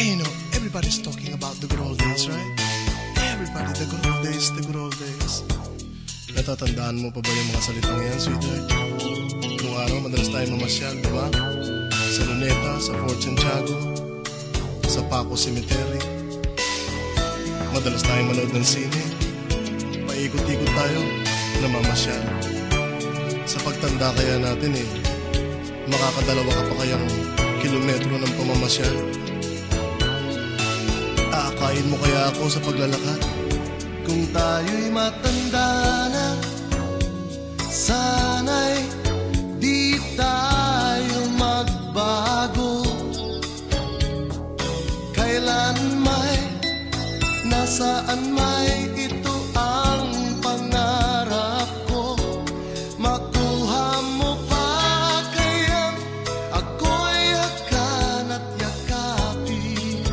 Hey, everybody's talking about the good old days, right? Everybody, the good old days, the good old days. Natatandaan mo pa ba yung mga salitang yan, sweetheart? Nung araw, madalas tayo mamasyal, di ba? Sa Luneta, sa Fort Santiago, sa Paco Cemetery. Madalas tayo manood ng sine. Paikot-ikot tayo, namamasyal. Sa pagtanda kaya natin makakadalawa ka pa kayang kilometro ng pamamasyal. Aakayin mo kaya ako sa paglalakad? Kung tayo'y matanda na, sana'y di tayo magbago. Kailan may, nasaan may, ito ang pangarap ko. Makuha mo pa kaya ako'y hakan at yakapin.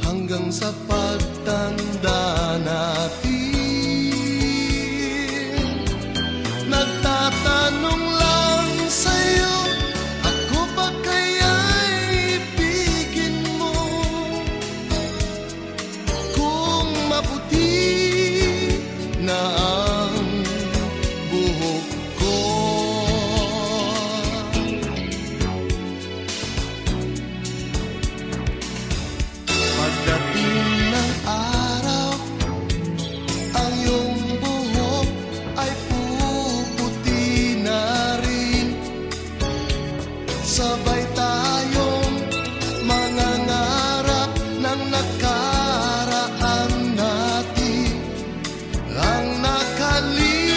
Hanggang sa pagtanda natin, nagtatanong lang sa'yo, ako ba kaya'y ibigin mo? Kung maputi na ang buhok ko, pagdating ng araw, ang iyong buhok ay puputi na rin. Sabay tayong mangangarap ng nakaraan natin. Ang nakalipas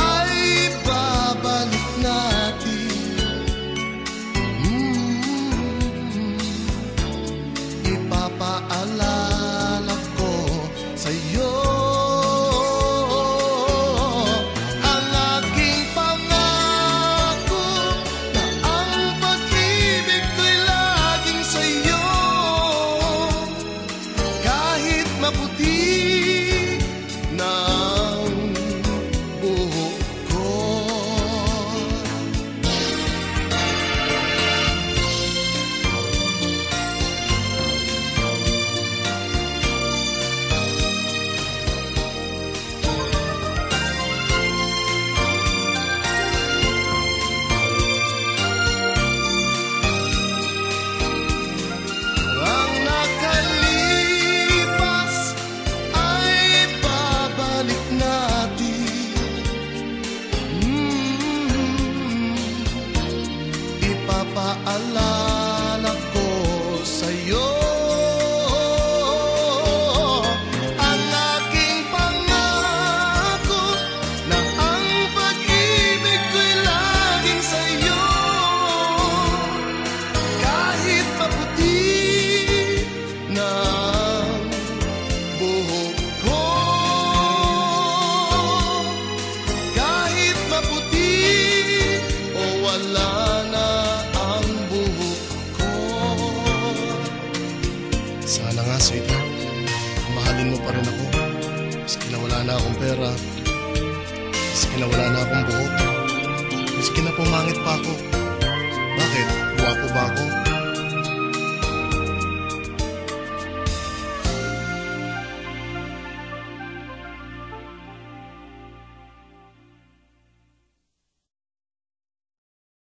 ay babalik natin. Ipapaalala ko sa'yo ang aking pangako, na ang pag-ibig ko'y laging sa'yo. Kahit maputi na ang buhok ko. Ang nakalipas ay babalik natin. Ipapaalala ko sa'yo ang aking pangako, na ang pag-ibig ko'y laging sa'yo. Kahit maputi na ang buhok ko, kahit maputi o wala na ang buhok ko. Sana nga, sweetheart, mahalin mo pa rin ako. Maski na wala na akong pera, maski na wala na akong buhok, maski na pumangit pa ako. Bakit? Guwapo ba ako?